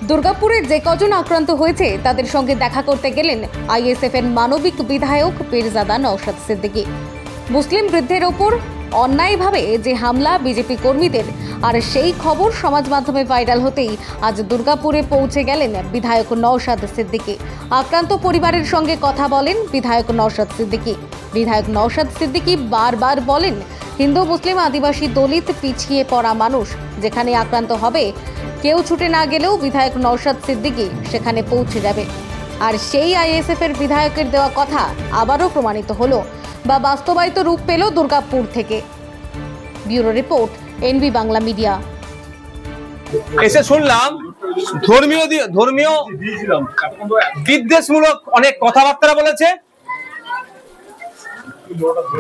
দুর্গাপুরে যে কজন আক্রান্ত হয়েছে তাদের সঙ্গে দেখা করতে গেলেন আইএসএফ এর মানবিক বিধায়ক পীরজাদা নওশাদ সিদ্দিকী। মুসলিম বৃদ্ধের ওপর অন্যায়ভাবে যে হামলা বিজেপি কর্মীদের, আর সেই খবর সমাজ মাধ্যমে ভাইরাল হতেই আজ দুর্গাপুরে পৌঁছে গেলেন বিধায়ক নওশাদ সিদ্দিকী। আক্রান্ত পরিবারের সঙ্গে কথা বলেন বিধায়ক নওশাদ সিদ্দিকী। বিধায়ক নওশাদ সিদ্দিকী বারবার বলেন, হিন্দু মুসলিম আদিবাসী দলিত পিছিয়ে পড়া মানুষ যেখানে আক্রান্ত হবে, কেউ ছুটে না গেলেও বিধায়ক নওশাদ সিদ্দিকী সেখানে পৌঁছে যাবে। আর সেই আইএসএফ এর বিধায়কের দেওয়া কথা আবারও প্রমাণিত হলো বা বাস্তবায়িত রূপ পেল দুর্গাপুর থেকে। Bureau report, NB Bangla media. এসে শুনলাম ধর্মীয় বিদ্বেষমূলক অনেক কথাবার্তা বলেছে,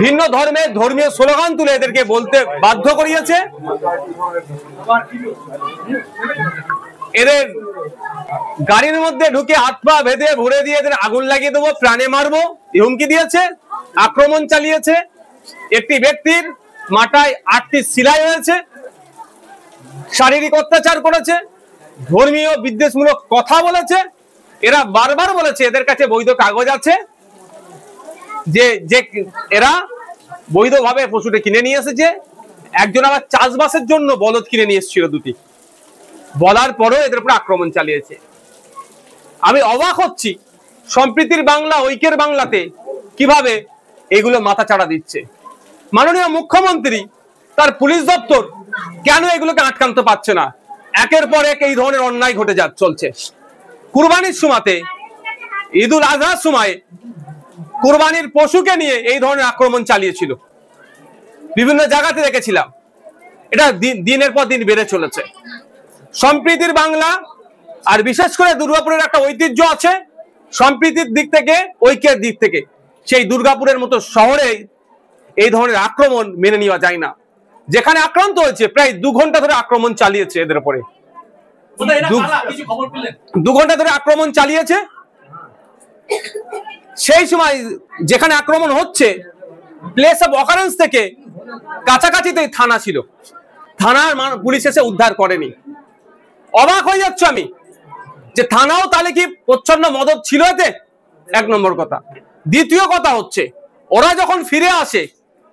ভিন্ন ধর্মের ধর্মীয় স্লোগান তুলে এদেরকে বলতে বাধ্য করিয়েছে। এদের গাড়ির মধ্যে ঢুকে হাত পা বেঁধে ভরে দিয়ে এদের আগুন লাগিয়ে দেবো, প্রাণে মারবো হুমকি দিয়েছে, আক্রমণ চালিয়েছে। একটি ব্যক্তির মাথায় 8টি সেলাই হয়েছে, শারীরিক অত্যাচার করেছে, ধর্মীয় বিদ্বেষমূলক কথা বলেছে। এরা বারবার বলেছে এদের কাছে বৈধ কাগজ আছে, যে এরা বৈধভাবে পশুটা কিনে নিয়ে এসেছে। একজন আবার চাষবাসের জন্য বলদ কিনে নিয়ে এসেছিল 2টি, বলার পরও এদের উপর আক্রমণ চালিয়েছে। আমি অবাক হচ্ছি সম্প্রীতির বাংলা, ঐক্যের বাংলাতে কিভাবে এগুলো মাথা চাড়া দিচ্ছে। মাননীয় মুখ্যমন্ত্রী, তার পুলিশ দপ্তর কেন এগুলোকে আটকাতে পারছে না? একের পর এক এই ধরনের অন্যায় ঘটে চলছে। কুরবানির সময়তে, ঈদুল আজহার সময় কুরবানির পশুকে নিয়ে এই ধরনের আক্রমণ চালিয়েছিল, বিভিন্ন জায়গাতে দেখেছিলাম। এটা দিনের পর দিন বেড়ে চলেছে। সম্প্রীতির বাংলা, আর বিশেষ করে দুর্গাপুরের একটা ঐতিহ্য আছে সম্প্রীতির দিক থেকে, ঐক্যের দিক থেকে। সেই দুর্গাপুরের মতো শহরে এই ধরনের আক্রমণ মেনে নেওয়া যায় না। যেখানে আক্রান্ত হয়েছে প্রায় 2 ঘন্টা ধরে আক্রমণ চালিয়েছে এদের উপরে, 2 ঘন্টা ধরে আক্রমণ চালিয়েছে। সেই সময় যেখানে আক্রমণ হচ্ছে, প্লেস অফ অকারেন্স থেকে কাছাকাছিতে থানা ছিল, থানার পুলিশ এসে উদ্ধার করেনি। অবাক হয়ে যাচ্ছে আমি যে থানাও তাহলে কি প্রচ্ছন্ন মদত ছিল এতে? 1 নম্বর কথা। দ্বিতীয় কথা হচ্ছে, ওরা যখন ফিরে আসে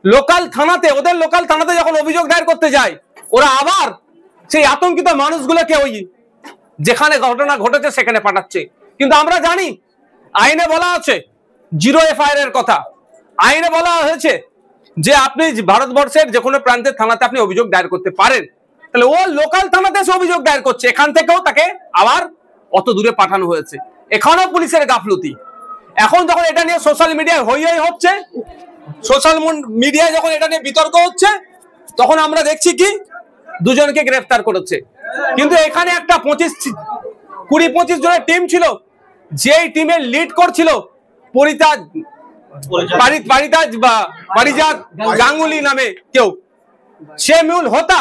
লোকাল থানাতে, ওদের লোকাল থানাতে যখন অভিযোগ দায়ের করতে যায়, ওরা আবার সেই আতঙ্কিত মানুষগুলোকে ওই যেখানে ঘটনা ঘটেছে সেখানে পাঠাচ্ছে। কিন্তু আমরা জানি আইনে বলা আছে 0 FIR এর কথা। আইনে বলা হয়েছে যে আপনি ভারতবর্ষের যে কোনো প্রান্তের থানাতে আপনি অভিযোগ দায়ের করতে পারেন। তাহলে ও লোকাল থানাতে এসে অভিযোগ দায়ের করছে, এখান থেকেও তাকে আবার অত দূরে পাঠানো হয়েছে। এখানেও পুলিশের গাফলতি। এখন যখন এটা নিয়ে সোশ্যাল মিডিয়ায় হই হচ্ছে, সোশ্যাল মিডিয়ায় যখন এটা নিয়ে বিতর্ক হচ্ছে, তখন আমরা দেখছি কি 2 জনকে গ্রেফতার করেছে। কিন্তু এখানে একটা 20-25 জনের টিম ছিল, যেই টিমের লিড করছিল পারিজাত গাঙ্গুলি নামে কেউ, সে মূল হোতা।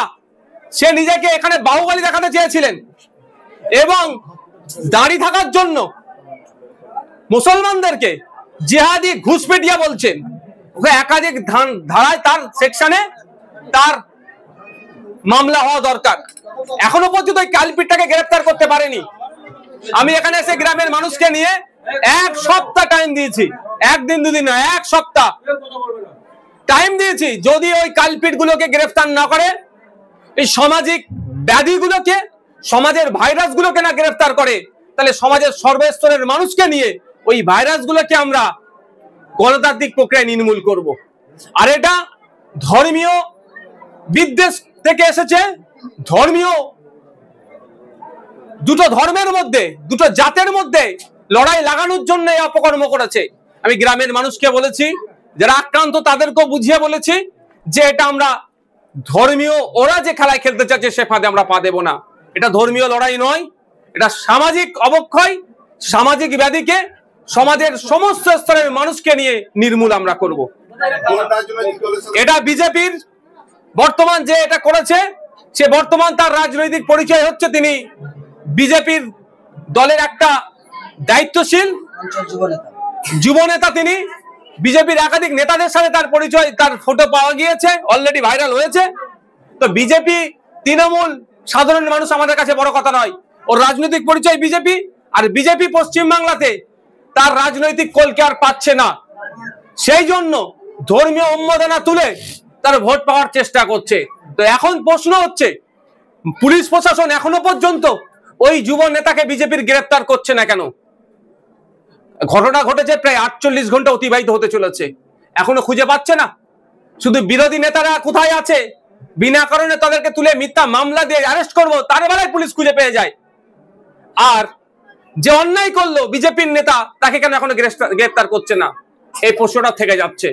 সে নিজেকে এখানে বাহুবলী দেখাতে চেয়েছিলেন এবং দাঁড়িয়ে থাকার জন্য মুসলমানদেরকে জিহাদি ঘুষপেটিয়া বলছেন। ওকে একাধিক ধারায় তার সেকশনে তার মামলা হওয়া দরকার। এখনো পর্যন্ত ওই কালপিটটাকে গ্রেফতার করতে পারেনি। আমি এখানে এসে গ্রামের মানুষকে নিয়ে 1 সপ্তাহ টাইম দিয়েছি, 1 দিন 2 দিন না, 1 সপ্তাহ টাইম দিয়েছি। যদি ওই কালপিট গুলোকে গ্রেফতার না করে, এই সামাজিক ব্যাধিগুলোকে, সমাজের ভাইরাস গুলোকে না গ্রেফতার করে, তাহলে সমাজের সর্বস্তরের মানুষকে নিয়ে ওই ভাইরাস গুলোকে আমরা গণতান্ত্রিক প্রক্রিয়ায় নির্মূল করব। আর এটা ধর্মীয় বিদ্বেষ থেকে এসেছে। ধর্মীয় দুটো ধর্মের মধ্যে, দুটো জাতের মধ্যে লড়াই লাগানোর জন্য এই অপকর্ম করেছে। আমি গ্রামের মানুষকে বলেছি, যারা আক্রান্ত তাদেরকেও বুঝিয়ে বলেছি যে এটা আমরা ধর্মীয়, ওরা যে খেলায় খেলতে চাচ্ছে সে ফাঁদে আমরা পা দেব না। এটা ধর্মীয় লড়াই নয়, এটা সামাজিক অবক্ষয়, সামাজিক ব্যাধিকে সমাজের সমস্ত স্তরের মানুষকে নিয়ে নির্মূল আমরা করব। এটা বিজেপির বর্তমান যে এটা করেছে, সে বর্তমান তার রাজনৈতিক পরিচয় হচ্ছে তিনি বিজেপির দলের একটা দায়িত্বশীল যুব নেতা। তিনি বিজেপির একাধিক নেতাদের সাথে তার পরিচয়, তার ফটো পাওয়া গিয়েছে, অলরেডি ভাইরাল হয়েছে। তো বিজেপি, তৃণমূল, সাধারণ মানুষ আমাদের কাছে বড় কথা নয়। ওর রাজনৈতিক পরিচয় বিজেপি, আর বিজেপি পশ্চিমবাংলাতে তার রাজনৈতিক কলকে আর পাচ্ছে না, সেই জন্য ধর্মীয় উন্মাদনা তুলে তার ভোট পাওয়ার চেষ্টা করছে। তো এখন প্রশ্ন হচ্ছে, পুলিশ প্রশাসন এখনো পর্যন্ত ওই যুব নেতাকে বিজেপির গ্রেফতার করছে না কেন? ঘটনা ঘটেছে প্রায় 48 ঘন্টা অতিবাহিত হতে চলেছে, এখনো খুঁজে পাচ্ছে না। শুধু বিরোধী নেতারা কোথায় আছে, বিনা কারণে তাদেরকে তুলে মিথ্যা মামলা দিয়ে অ্যারেস্ট করবো, তার বেলায় পুলিশ খুঁজে পেয়ে যায়। আর যে অন্যায় করলো বিজেপির নেতা, তাকে কেন এখনো গ্রেফতার করছে না, এই প্রশ্নটা থেকে যাচ্ছে।